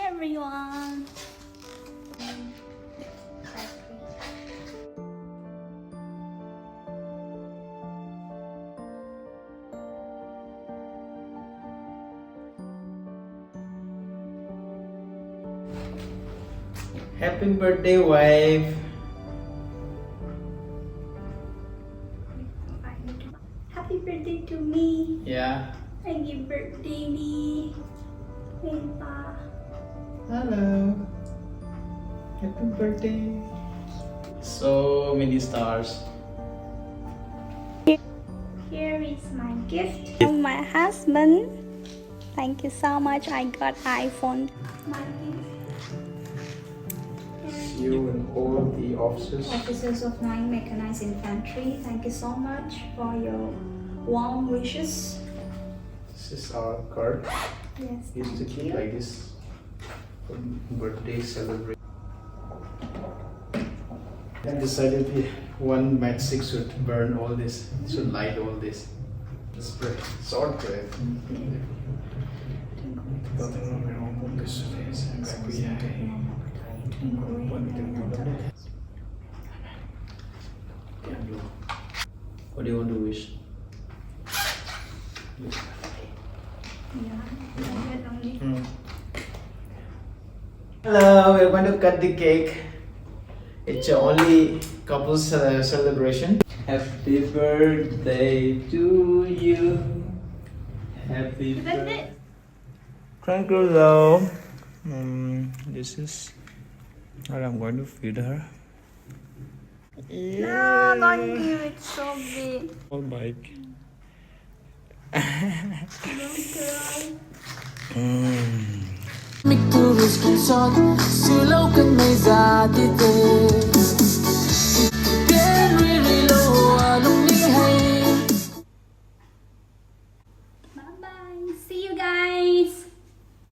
everyone. Happy birthday, wife. Happy birthday to me. Yeah. Happy birthday me. Pa. Hello. Happy birthday. So many stars. Here is my gift from my husband. Thank you so much. I got iPhone. My gift. You and all the officers. Officers of 9th Mechanized Infantry, thank you so much for your warm wishes. This is our card. Yes, We used to thank keep you. like this for birthday celebration. I decided one matchstick should burn all this, should light all this. Spray, short bread. What do you want to wish? Hello, we're going to cut the cake. It's your only couples celebration. Happy birthday to you. Happy birthday. Tranquilo. This is what I'm going to feed her. No, don't give it so big. All bike. Don't cry. Mít thư với screenshot xưa lâu cơn mây già tê tê